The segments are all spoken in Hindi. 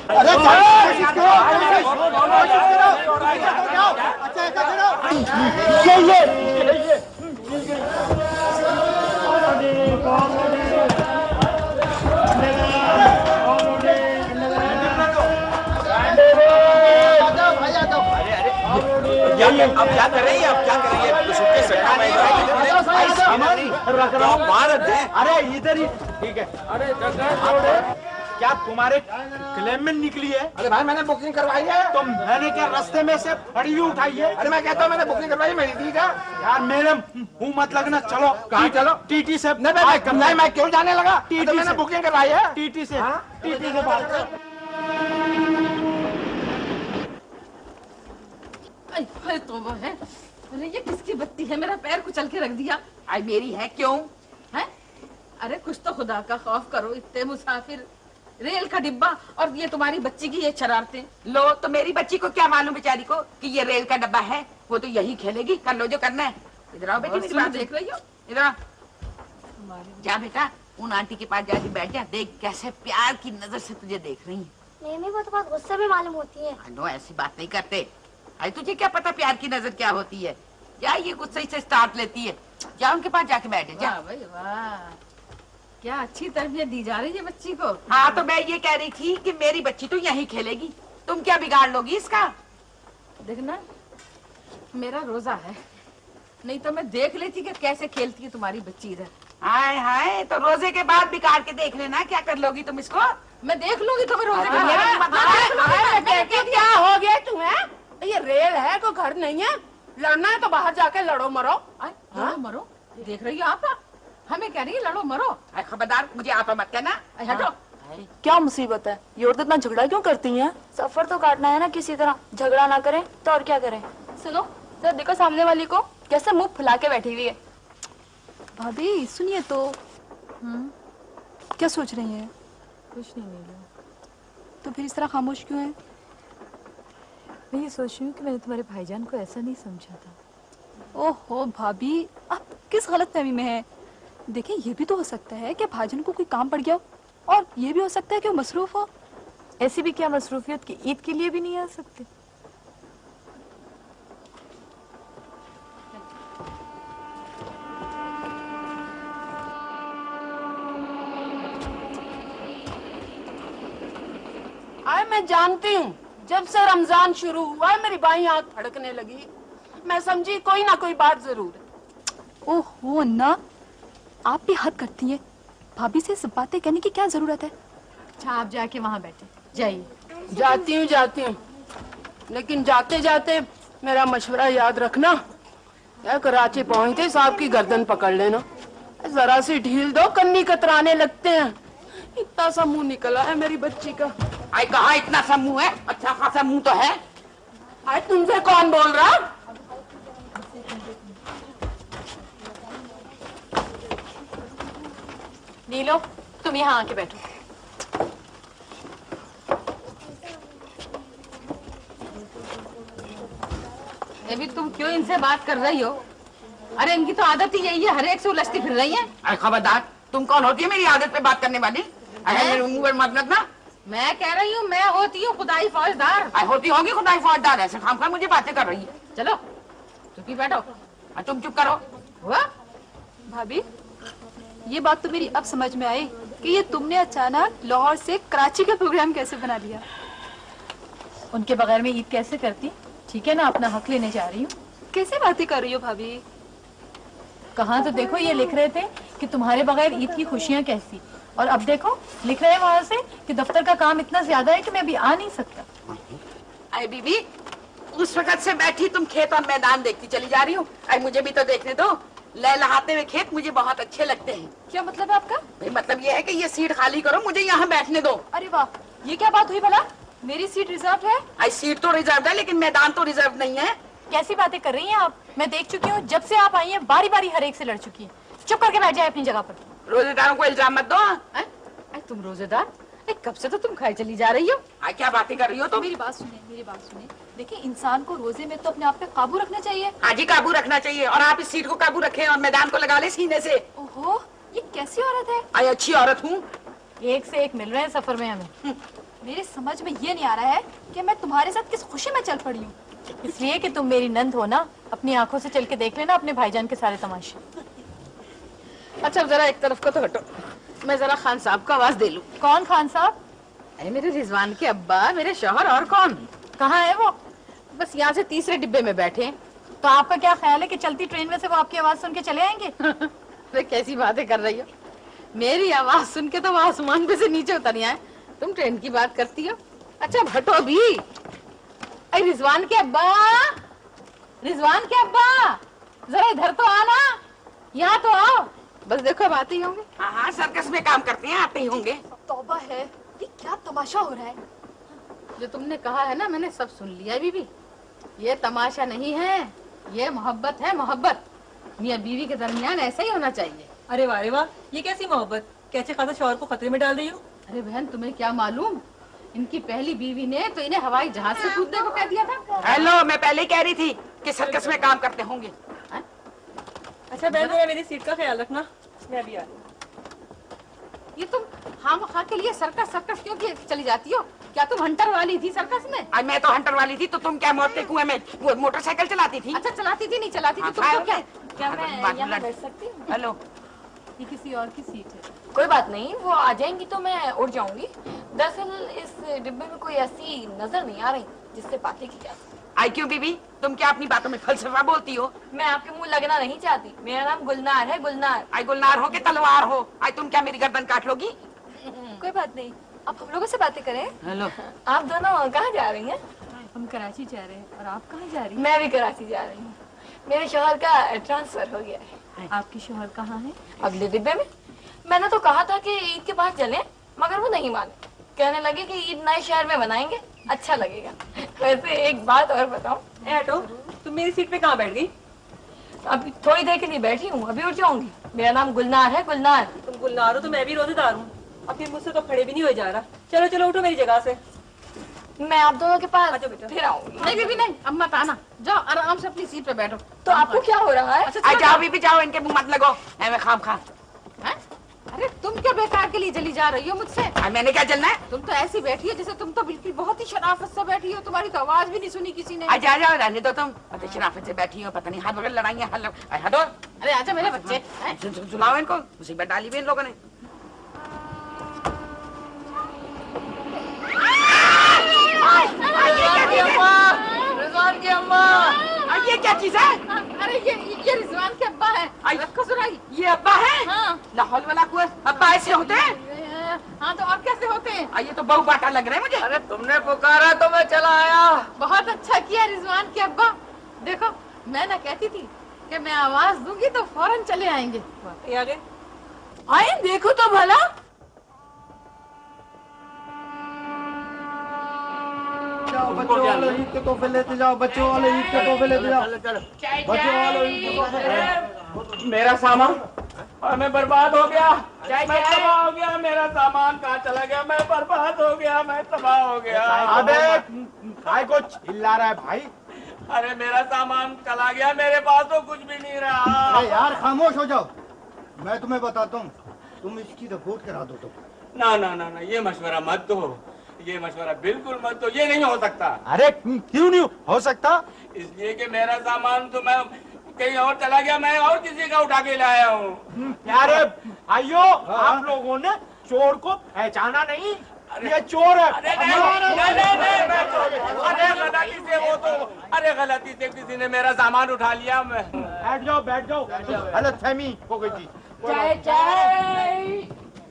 अरे कोशिश करो, अच्छा ऐसा करो। ये अब क्या कर रही है? अब क्या कर रही है? रख रहा हूँ। अरे इधर ही ठीक है। अरे क्या तुम्हारे क्लेम में निकली है? अरे भाई मैंने बुकिंग करवाई है। तो मैंने क्या रास्ते में से फड़ी हुई उठाई है? अरे मैं कहता हूँ मैंने बुकिंग करवाई मेरी ठीक है यार मेरे मुंह मत लगना। चलो कहाँ चलो? टीटी से। नहीं मैं क्यों जाने लगा? टीटी मैंने बुकिंग करवाई है टीटी से। टीटी के पास। तौबा है। अरे ये किसकी बत्ती है? मेरा पैर कुचल के रख दिया। आई मेरी है क्यों है? अरे कुछ तो खुदा का खौफ करो। इतने मुसाफिर, रेल का डिब्बा और ये तुम्हारी बच्ची की ये शरारतें। लो तो मेरी बच्ची को क्या मालूम बेचारी को कि ये रेल का डब्बा है। वो तो यही खेलेगी। कर लो जो करना है। इधर आओ बेटी, मेरी बात देख रही हो? इधर आओ। जा बेटा उन आंटी के पास जाके बैठ जा। देख कैसे प्यार की नजर से तुझे देख रही है। नहीं वो तो बहुत गुस्से में मालूम होती है। नो ऐसी बात नहीं करते। अरे तुझे क्या पता प्यार की नजर क्या होती है? या ये गुस्से से स्टार्ट लेती है। जा उनके पास जाके बैठे जा। वाह भाई वाह, क्या अच्छी तरबियत दी जा रही है बच्ची को। हाँ तो मैं ये कह रही थी कि मेरी बच्ची तो यहीं खेलेगी। तुम क्या बिगाड़ लोगी इसका? देखना मेरा रोजा है, नहीं तो मैं देख लेती कि कैसे खेलती है तुम्हारी बच्ची इधर। हाय हाय, तो रोजे के बाद बिगाड़ के देख लेना क्या कर लोगी तुम इसको। मैं देख लूंगी तुम्हें रोजे के बाद। क्या हो गया तुम्हें? ये रेल है, कोई घर नहीं है। लड़ना है तो बाहर जाके लड़ो मरो। लड़ो मरो देख रही हो आप? हमें कह रही है लड़ो मरो। खबरदार मुझे आपा मत कहना। हटो। क्या मुसीबत है? ये औरत इतना झगड़ा क्यों करती हैं? सफर तो काटना है ना किसी तरह। झगड़ा ना करें तो और क्या करें? सुनो जरा देखो सामने वाली को कैसे मुंह फुला के बैठी हुई है। भाभी सुनिए तो। क्या सोच रही हैं? कुछ नहीं। तो फिर इस तरह खामोश क्यों है? मैं ये सोच रही हूँ कि मैंने तुम्हारे भाईजान को ऐसा नहीं समझा था। ओहो भाभी, आप किस गलतफहमी में हैं? देखिए ये भी तो हो सकता है कि भाईजान को कोई काम पड़ गया हो, और ये भी हो सकता है कि वो मसरूफ हो। ऐसी भी क्या मसरूफियत कि ईद के लिए भी नहीं आ सकते? आए मैं जानती हूँ जब से रमजान शुरू हुआ है मेरी बाईं आंख फड़कने लगी। मैं समझी कोई ना कोई बात जरूर है। ओहो ना, आप भी हद करती हैं। भाभी से सब बातें कहने की क्या जरूरत है? अच्छा आप जाके वहाँ बैठे जाइए। जाती हूँ लेकिन जाते जाते मेरा मशवरा याद रखना। क्या कराची पहुँचते साहब की गर्दन पकड़ लेना। जरा सी ढील दो कन्नी कतराने लगते हैं। इतना सा मुंह निकला है मेरी बच्ची का। आई कहा इतना सा मुंह है? अच्छा खासा मुंह तो है। आज तुमसे कौन बोल रहा? नीलो तुम यहाँ आके बैठो। अभी तुम क्यों इनसे बात कर रही हो? अरे इनकी तो आदत ही यही है, हर एक से उलझती फिर रही है। अरे खबरदार, तुम कौन होती है मेरी आदत पे बात करने वाली? अरे मेरे मुंह पर मत लगना। मैं कह रही हूँ मैं होती हूँ खुदाई फौजदार। होती होगी खुदाई फौजदार। ऐसे खामखा मुझे बातें कर रही है। चलो चुप ही बैठो। तुम चुप करो। हुआ? भाभी ये बात तो मेरी अब समझ में आई कि ये तुमने अचानक लाहौर से कराची का प्रोग्राम कैसे बना लिया। उनके बगैर में ईद कैसे करती? ठीक है ना, अपना हक लेने जा रही हूँ। कैसे बातें कर रही हो भाभी? कहाँ तो देखो ये लिख रहे थे कि तुम्हारे बगैर ईद की खुशियाँ कैसी, और अब देखो लिख रहे हैं वहाँ से कि दफ्तर का काम इतना ज्यादा है कि मैं अभी आ नहीं सकता। अरे बीबी उस वक्त से बैठी तुम खेत और मैदान देखती चली जा रही हूँ। अरे मुझे भी तो देखने दो। लहलहाते हुए खेत मुझे बहुत अच्छे लगते हैं। क्या मतलब है आपका? मतलब ये है कि ये सीट खाली करो, मुझे यहाँ बैठने दो। अरे वाह, ये क्या बात हुई भला? मेरी सीट रिजर्व है। आई सीट तो रिजर्व है लेकिन मैदान तो रिजर्व नहीं है। कैसी बातें कर रही हैं आप? मैं देख चुकी हूँ, जब से आप आई हैं बारी बारी हर एक से लड़ चुकी है। चुप करके बैठ जाए अपनी जगह पर। रोजेदारों को इल्जाम मत दो। तुम रोजेदार? कब से तो तुम खाई चली जा रही हो। क्या बातें कर रही हो तुम? मेरी बात सुने। देखिए इंसान को रोजे में तो अपने आप पे काबू रखना चाहिए। हाँ जी काबू रखना चाहिए, और आप इस सीट को काबू रखें और मैदान को लगा ले सीने से। ओहो, ये कैसी औरत है? आई अच्छी औरत हूँ। एक से एक मिल रहे हैं सफर में हमें। मेरे समझ में ये नहीं आ रहा है कि मैं तुम्हारे साथ किस खुशी में चल पड़ी हूँ। इसलिए कि तुम मेरी नंद हो ना, अपनी आंखों से चल के देख लेना अपने भाईजान के सारे तमाशे। अच्छा जरा एक तरफ को तो हटो, मैं जरा खान साहब को आवाज दे लूं। कौन खान साहब? अरे मेरे रिजवान के अब्बा, मेरे शौहर, और कौन? कहाँ है वो? बस यहाँ से तीसरे डिब्बे में बैठे हैं। तो आपका क्या ख्याल है कि चलती ट्रेन में से वो आपकी आवाज सुन के चले आएंगे? अरे कैसी बातें कर रही हो, मेरी आवाज सुन के तो वो आसमान पे से नीचे उतर आए, तुम ट्रेन की बात करती हो। अच्छा हटो भी। अरे रिजवान के अब्बा, रिजवान के अब्बा, जरा इधर तो आना, यहाँ तो आओ। बस देखो अब आते ही होंगे। हाँ, सर्कस में काम करते हैं, आते ही होंगे। तौबा है, ये क्या तमाशा हो रहा है? जो तुमने कहा है ना, मैंने सब सुन लिया बीबी। ये तमाशा नहीं है, ये मोहब्बत है, मोहब्बत। मियाँ बीवी के दरमियान ऐसा ही होना चाहिए। अरे वाह, ये कैसी मोहब्बत? कैसे खासा शौहर को खतरे में डाल रही हो? अरे बहन, तुम्हें क्या मालूम, इनकी पहली बीवी ने तो इन्हें हवाई जहाज से कूदने को कह दिया था। हेलो, मैं पहले ही कह रही थी कि सर्कस में काम करते होंगे। अच्छा बहन, मेरी सीट का ख्याल रखना, मैं भी आ रही हूँ। ये तुम खामखा के लिए सर्कस सर्कस क्यों चली जाती हो? क्या तुम हंटर वाली थी सर्कस में? आज मैं तो हंटर वाली थी, तो तुम क्या मौत के कुएं में वो मोटरसाइकिल चलाती थी? अच्छा चलाती थी, नहीं चलाती थी, तुम क्या मैं यहाँ बैठ सकती हूँ? हेलो, ये किसी और की सीट है। कोई बात नहीं, वो आ जाएंगी तो मैं उठ जाऊंगी। दरअसल इस डिब्बे में कोई ऐसी नजर नहीं आ रही जिससे बातें की जा सके। आई क्यों बीबी, तुम क्या अपनी बातों में फलसफा बोलती हो? मैं आपके मुंह लगना नहीं चाहती। मेरा नाम गुलनार है, गुलनार। आई गुलनार हो के तलवार हो, आई तुम क्या मेरी गर्दन काट लोगी? कोई बात नहीं, अब हम लोगों से बातें करें। हेलो, आप दोनों कहाँ जा रही हैं? हम कराची जा रहे हैं, और आप कहाँ जा रही हैं? मैं भी कराची जा रही हूँ। मेरे शौहर का ट्रांसफर हो गया है। आपके शौहर कहाँ है? अगले डिब्बे में। मैंने तो कहा था कि ईद के बाद चलें, मगर वो नहीं माने। कहने लगे कि ईद नए शहर में बनाएंगे, अच्छा लगेगा। वैसे एक बात और बताऊं? हटो, तुम मेरी सीट पे कहाँ बैठ गई? अभी थोड़ी देर के लिए बैठी हूँ, अभी उठ जाऊंगी। मेरा नाम गुलनार है, गुलनार। तुम गुलनार हो तो मैं भी रोजेदार हूँ। अब फिर मुझसे तो खड़े भी नहीं हो जा रहा। चलो चलो उठो मेरी जगह से। मैं आप दोनों के पास अच्छा बेटा। फिर आऊंगी। नहीं बीबी नहीं, अब मत आना, जाओ आराम से अपनी सीट पे बैठो। तो आपको क्या हो रहा है? अच्छा जाओ बीबी, जाओ, इनके मुंह मत लगो, मैं खाम खा। अरे तुम क्या बेकार के लिए जली जा रही हो मुझसे? मैंने क्या जलना है? तुम तो ऐसी बैठी हो जैसे तुम तो बिल्कुल बहुत ही शराफत से बैठी हो, तुम्हारी तो आवाज भी नहीं सुनी किसी ने। आजा जाओ, रहने दो तुम, पता शराफत से बैठी हो, पता नहीं हाथ वगैरह लड़ाई है। हटो, अरे आजा मेरे बच्चे, सुनाओ इनको, मुसीबत डाली भी इन लोगों ने। रिजवान की अम्मा, ये क्या चीज है? अरे ये रिजवान के अब्बा है। रखो सुनाई, ये अब्बा है? हाँ। लाहौल वाला कुआ अब्बा ऐसे होते हैं? हाँ तो और कैसे होते हैं? ये तो बहु बाटा लग रहा है मुझे। अरे तुमने पुकारा तो मैं चला आया। बहुत अच्छा किया रिजवान के अब्बा। देखो मैं ना कहती थी कि मैं आवाज दूंगी तो फौरन चले आएंगे। आए देखो तो भला। जाओ बच्चों वाले ईद के तोहफे लेते जाओ, बच्चों वाले ईद के तोहफे लेते जाओ, बच्चों वाले ईद के तोहफे। मेरा सामान और मैं बर्बाद हो गया, मैं तबाह हो गया। मेरा सामान कहाँ चला गया? मैं बर्बाद हो गया, मैं तबाह हो गया। अबे भाई को चिल्ला रहा है भाई? अरे मेरा सामान चला गया, मेरे पास तो कुछ भी नहीं रहा। अरे यार खामोश हो जाओ, मैं तुम्हें बताता हूँ, तुम इसकी रिपोर्ट करा दो। तो ना ना ना ना, ये मशवरा मत दो, ये मशवरा बिल्कुल मत दो, ये नहीं हो सकता। अरे क्यों नहीं हो सकता? इसलिए कि मेरा सामान तो मैं कहीं और चला गया, मैं और किसी का उठा के लाया हूँ। प्यारे भाइयों, आप लोगों ने चोर को पहचाना नहीं? ये चोर है। अरे नहीं, मैं चोर। अरे गलती से वो तो, अरे गलती से किसी ने मेरा सामान उठा लिया। मैं बैठ जाओ, गलतफहमी हो गई थी। चाय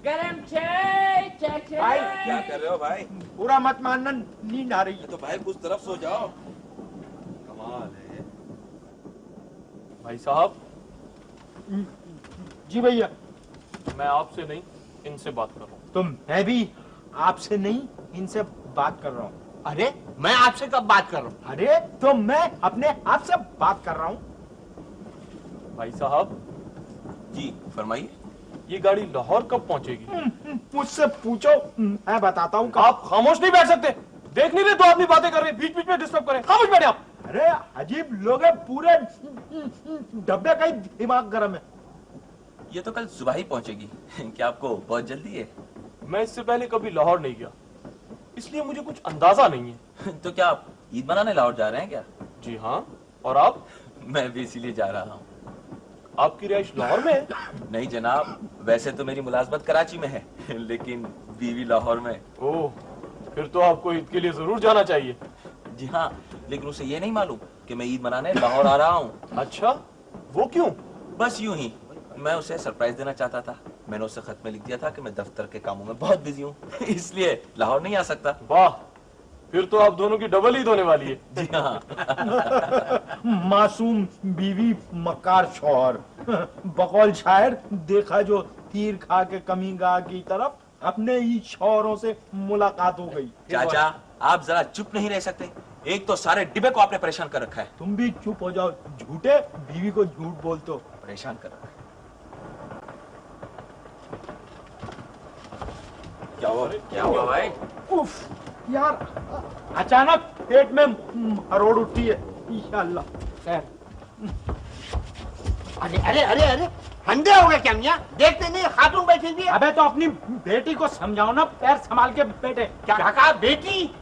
गरम चाय। भाई क्या कर रहे हो भाई? पूरा मत मानना, नींद आ रही है। तो भाई कुछ तरफ सो जाओ। कमाल है भाई साहब। जी भैया। मैं आपसे नहीं, इनसे बात कर रहा हूँ। तो मैं भी आपसे नहीं, इनसे बात कर रहा हूँ। अरे मैं आपसे कब बात कर रहा हूँ? अरे तो मैं अपने आप से बात कर रहा हूँ। भाई साहब जी फरमाइए। ये गाड़ी लाहौर कब पहुंचेगी? मुझसे पूछो, मैं बताता हूँ। आप खामोश नहीं बैठ सकते? देख नहीं रहे दो आदमी बातें कर रहे हैं, बीच बीच में डिस्टर्ब करें। खामोश बैठे आप। अरे अजीब लोग हैं, पूरे डब्बे का ही दिमाग गर्म है। ये तो कल सुबह ही पहुंचेगी। क्या आपको बहुत जल्दी है? मैं इससे पहले कभी लाहौर नहीं गया, इसलिए मुझे कुछ अंदाजा नहीं है। तो क्या आप ईद मनाने लाहौर जा रहे हैं क्या? जी हाँ। और आप? मैं भी इसीलिए जा रहा हूँ। आपकी रिहाइश लाहौर में है? नहीं जनाब, वैसे तो मेरी मुलाजमत कराची में है, लेकिन बीवी लाहौर में। ओह, फिर तो आपको ईद के लिए जरूर जाना चाहिए। जी हाँ, लेकिन उसे ये नहीं मालूम कि मैं ईद मनाने लाहौर आ रहा हूँ। अच्छा, वो क्यों? बस यूं ही, मैं उसे सरप्राइज देना चाहता था। मैंने उसे खत में लिख दिया था कि मैं दफ्तर के कामों में बहुत बिजी हूँ, इसलिए लाहौर नहीं आ सकता। वाह, फिर तो आप दोनों की डबल ईद होने वाली है। जी हाँ। मासूम बीवी मक्कार शौहर, बकौल शायर देखा जो तीर खा के कमीगा की तरफ अपने ही शौहरों से मुलाकात हो गई। चाचा, आप जरा चुप नहीं रह सकते? एक तो सारे डिब्बे को आपने परेशान कर रखा है। तुम भी चुप हो जाओ, झूठे बीवी को झूठ बोलते हो। परेशान कर रखा है। क्या हुआ? क्या हुआ भाई? उफ यार, अचानक पेट में हरोड़ उठती है। इंशाअल्लाह खैर। अरे अरे अरे अरे, अंधे हो गए क्या मियां? देखते नहीं खातून बैठी हुई है। अबे तो अपनी बेटी को समझाओ ना, पैर संभाल के बैठे। क्या कहा? बेटी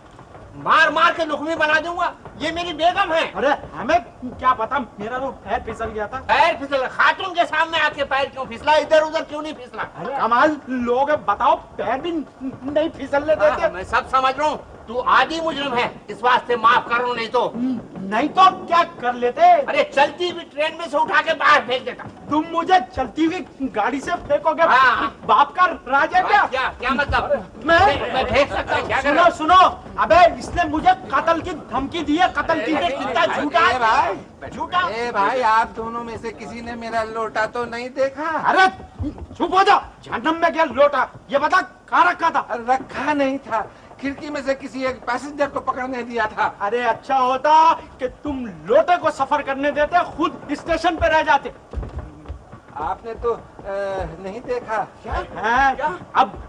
मार मार के लुकमी बना दूंगा। ये मेरी बेगम है। अरे हमें क्या पता, मेरा तो पैर फिसल गया था। पैर फिसल? खातून के सामने आके पैर क्यों फिसला? इधर उधर क्यों नहीं फिसला? कमाल लोग है, बताओ पैर भी नहीं फिसलने देते। मैं सब समझ रहा हूँ, तू आदि मुजरिम है, इस वास्ते माफ करो, नहीं तो क्या कर लेते? अरे चलती हुई ट्रेन में से उठा के बाहर फेंक देता। तुम मुझे चलती हुई गाड़ी से फेंकोगे? हाँ। बाप का राज है क्या? क्या मतलब? मैं फेंक सकता हूँ? क्या कर सुनो सुनो, अबे इसने मुझे कत्ल की धमकी दी है। कत्ल की कितना झूठा है भाई, झूठा। ए भाई, आप दोनों में से किसी ने मेरा लोटा तो नहीं देखा? अरे चुप हो जा, जहन्नम में गया लोटा। ये बता कहाँ रखा था? रखा नहीं था, खिड़की में से किसी एक पैसेंजर को पकड़ने दिया था। अरे अच्छा होता कि तुम लोटे को सफर करने देते, खुद स्टेशन पे रह जाते। आपने तो नहीं देखा। क्या है? क्या?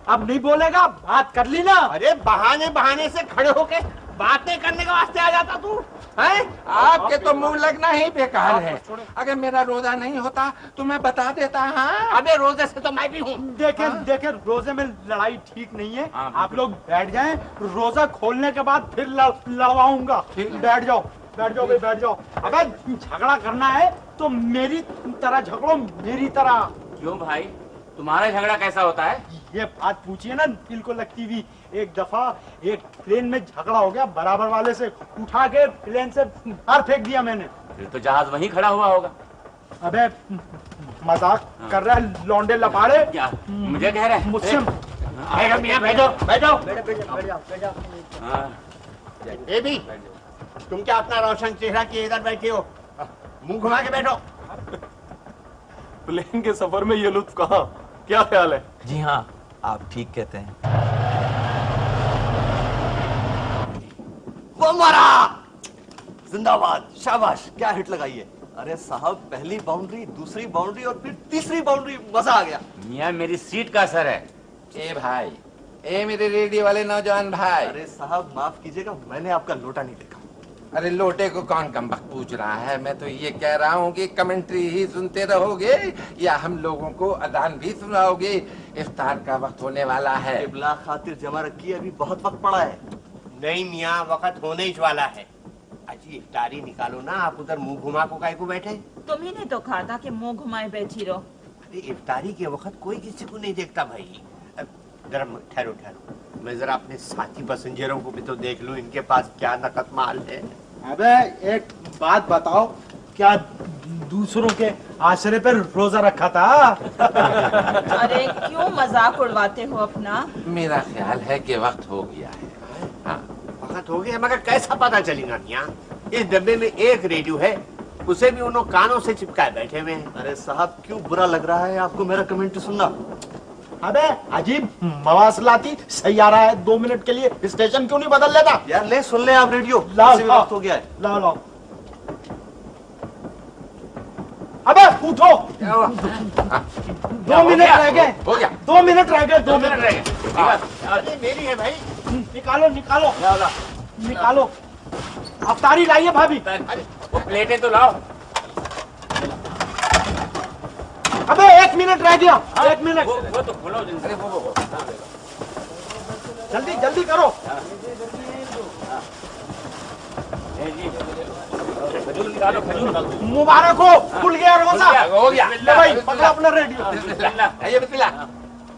अब नहीं बोलेगा? बात कर ली ना। अरे बहाने बहाने से खड़े होके बातें करने के वास्ते आ जाता तू है? आपके तो मुंह लगना ही बेकार है। अगर मेरा रोजा नहीं होता तो मैं बता देता। हाँ, अबे रोजे से तो मैं भी हूँ। देखे रोजे में लड़ाई ठीक नहीं है। आप लोग बैठ जाएं, रोजा खोलने के बाद फिर लड़वाऊंगा। बैठ जाओ भाई, बैठ जाओ। अबे झगड़ा करना है तो मेरी तरह झगड़ो, मेरी तरह। क्यों भाई, तुम्हारा झगड़ा कैसा होता है? ये बात पूछिए ना दिल को लगती हुई। एक दफा एक प्लेन में झगड़ा हो गया, बराबर वाले से उठा के प्लेन से बाहर फेंक दिया मैंने। फिर तो जहाज वहीं खड़ा हुआ होगा। अबे मजाक कर रहा है लौंडे लपाड़े? क्या मुझे कह रहे हैं? मुझसे मियां बैठो बैठो। बेबी, तुम क्या अपना रोशन चेहरा किए इधर बैठे हो? मुंह घुमा के बैठो। प्लेन के सफर में ये लुत्फ कहाँ? क्या ख्याल है? जी हाँ, आप ठीक कहते हैं। वो मारा! जिंदाबाद, शाबाश, क्या हिट लगाई है। अरे साहब, पहली बाउंड्री, दूसरी बाउंड्री और फिर तीसरी बाउंड्री, मजा आ गया। मियां मेरी सीट का असर है। ए भाई, ए मेरे रेडियो वाले नौजवान भाई। अरे साहब माफ कीजिएगा, मैंने आपका लोटा नहीं देखा। अरे लोटे को कौन कमबख्त पूछ रहा है? मैं तो ये कह रहा हूँ कि कमेंट्री ही सुनते रहोगे या हम लोगों को अजान भी सुनाओगे? इफ्तार का वक्त होने वाला है। इब्ला खातिर जमा रखी, अभी बहुत वक्त पड़ा है। नहीं मियाँ, वक्त होने ही वाला है। अजी इफ्तारी निकालो ना, आप उधर मुंह घुमा को काहे को बैठे? तुम्ही ने तो कहा था कि मुंह घुमाए बैठी रहो। अरे इफ्तारी के वक्त कोई किसी को नहीं देखता भाई। जरा ठहरो ठहरो, मैं जरा अपने साथी पैसेंजरों को भी तो देख लूं, इनके पास क्या नकद माल है। अबे एक बात बताओ, क्या दूसरों के आश्रय पर रोजा रखा था? अरे क्यों मजाक उड़वाते हो अपना? मेरा ख्याल है कि वक्त हो गया है। हाँ, वक्त हो गया, मगर कैसा पता चलेगा मियाँ? इस डब्बे में एक रेडियो है, उसे भी उन्होंने कानों से चिपकाए बैठे हुए हैं। अरे साहब, क्यों बुरा लग रहा है आपको मेरा कमेंट सुनना? अबे अजीब मवासलाती सैयारा है, 2 मिनट के लिए स्टेशन क्यों नहीं बदल लेता? यार ले सुन ले आप रेडियो, लाओ, वक्त हो गया है। लाओ। अबे उठो, 2 मिनट रह गए। हो गया, 2 मिनट रह गए, 2 मिनट रह गए। अरे मेरी है भाई। निकालो। अफ्तारी लाइए भाभी। वो प्लेटें तो लाओ। अबे 1 मिनट रह गया, 1 मिनट। वो तो खोलो। अरे वो जल्दी जल्दी करो। मुबारक हो, खुल गया रोजा। हो गया। ले भाई पकड़ो अपना रेडियो। ये बिस्मिल्लाह।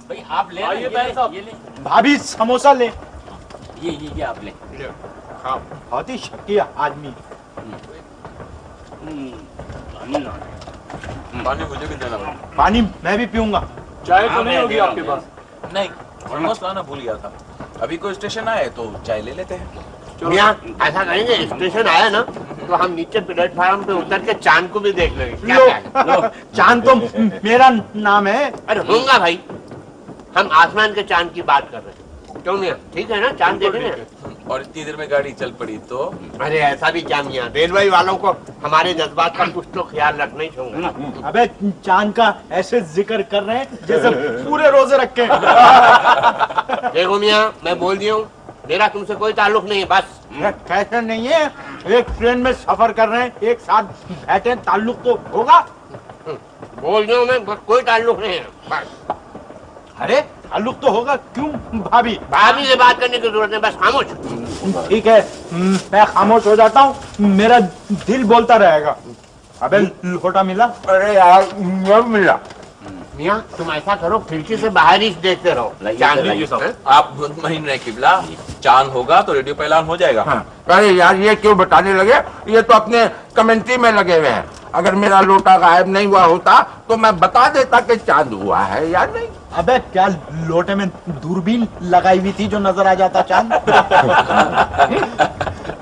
भाई आप ले आइए साहब, ये ले। भाभी समोसा ले। ये आप ले। हाँ बहुत ही शकीया आदमी। पानी मुझे भी देना भाई। पानी मैं भी पीऊंगा। चाय तो नहीं होगी आपके पास? नहीं, ऑलमोस्ट लाना भूल गया था। अभी कोई स्टेशन आए तो चाय ले लेते हैं। मियां ऐसा करेंगे, स्टेशन आया ना तो हम नीचे प्लेटफार्म पे उतर के चांद को भी देख लेंगे। क्या ख्याल है? चांद तो मेरा नाम है। अरे होगा भाई, हम आसमान के चांद की बात कर रहे हैं। क्यों मियां, ठीक है ना, चांद देखेंगे। और इतनी देर में गाड़ी चल पड़ी तो? अरे ऐसा भी क्या मियां, रेलवे वालों को हमारे जज्बात का कुछ तो ख्याल रखना ही होगा। अबे चांद का ऐसे जिक्र कर रहे हैं जैसे पूरे रोजे रखे। देखो मियां, मैं बोल दिया हूँ, मेरा तुमसे कोई ताल्लुक नहीं है। बस कैसे नहीं है, एक ट्रेन में सफर कर रहे हैं, एक साथ बैठे, ताल्लुक तो होगा। बोल दिया मैं, बस कोई ताल्लुक नहीं है। बस अरे ताल्लुक तो होगा। क्यों भाभी? भाभी से बात करने की जरूरत नहीं, बस खामोश। ठीक है, मैं खामोश हो जाता हूँ, मेरा दिल बोलता रहेगा। अबे लोटा मिला? अरे यार मिला। मियां तुम ऐसा करो, खिड़की से बाहर ही देखते रहो। आप मुतमईन रहे किबला, चांद होगा तो रेडियो पे ऐलान हो जाएगा। हाँ। अरे यार ये क्यों बताने लगे, ये तो अपने कमेंट्री में लगे हुए हैं। अगर मेरा लोटा गायब नहीं हुआ होता तो मैं बता देता कि चांद हुआ है या नहीं। अबे क्या लोटे में दूरबीन लगाई हुई थी जो नजर आ जाता चांद?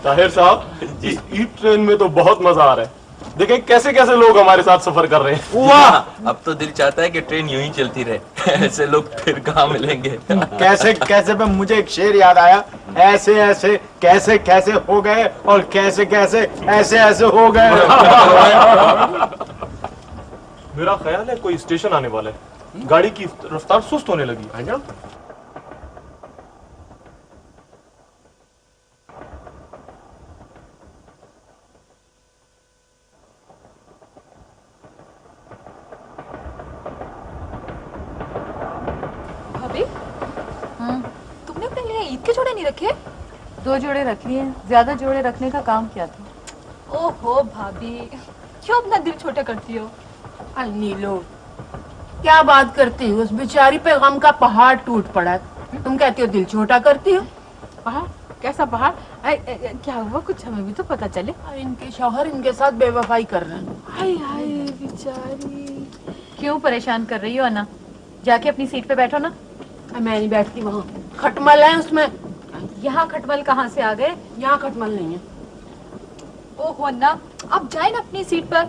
ताहिर साहब, इस ईद ट्रेन में तो बहुत मजा आ रहा है। देखें कैसे कैसे लोग हमारे साथ सफर कर रहे हैं। वाह, अब तो दिल चाहता है कि ट्रेन यूं ही चलती रहे। ऐसे लोग फिर कहाँ मिलेंगे। कैसे कैसे पे मुझे एक शेर याद आया, ऐसे ऐसे कैसे कैसे हो गए और कैसे कैसे ऐसे ऐसे हो गए। मेरा ख्याल है कोई स्टेशन आने वाला है, गाड़ी की रफ्तार सुस्त होने लगी है ना। तुमने अपने लिए ईद के जोड़े नहीं रखे? 2 जोड़े रख लिए, ज्यादा जोड़े रखने का काम क्या था? ओहो भाभी, क्यों अपना दिल छोटा करती हो? नीलो, क्या बात करती हो, उस बेचारी पे गम का पहाड़ टूट पड़ा है, तुम कहती हो दिल छोटा करती हो? पहाड़? कैसा पहाड़? क्या हुआ, कुछ हमें भी तो पता चले। इनके शौहर इनके साथ बेवफाई कर रहे हैं। हाय हाय बेचारी। क्यों परेशान कर रही हो अन्ना? जाके अपनी सीट पे बैठो ना। मैं नहीं बैठती, वहाँ खटमल है उसमें। यहाँ खटमल कहाँ से आ गए? यहाँ खटमल नहीं है। ओहो अन्ना, आप जाए ना अपनी सीट पर।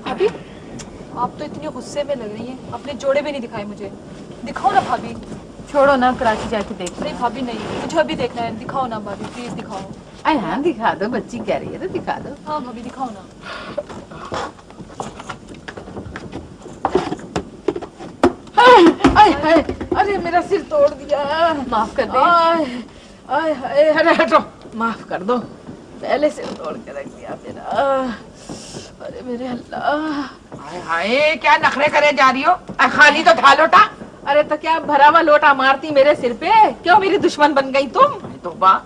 भाभी, आप तो इतनी गुस्से में लग रही हैं, अपने जोड़े भी नहीं दिखाए मुझे। दिखाओ ना भाभी। छोड़ो ना, कराची जाके देख। नहीं भाभी नहीं, मुझे अभी देखना है। दिखाओ ना भाभी, प्लीज दिखाओ। अरे हाँ दिखा दो, बच्ची कह रही है तो दिखा दो। हाँ भाभी दिखाओ ना। अरे मेरा सिर तोड़ दिया, माफ कर दे। अरे हटो, माफ कर दो, पहले सिर तोड़ के रख दिया मेरा। अरे मेरे अल्लाह। हाय हाय, क्या नखरे करे जा रही हो? खाली तो था लोटा। अरे तो क्या भरा हुआ लोटा मारती मेरे सिर पे? क्यों मेरी दुश्मन बन गई तुम? तो वाह,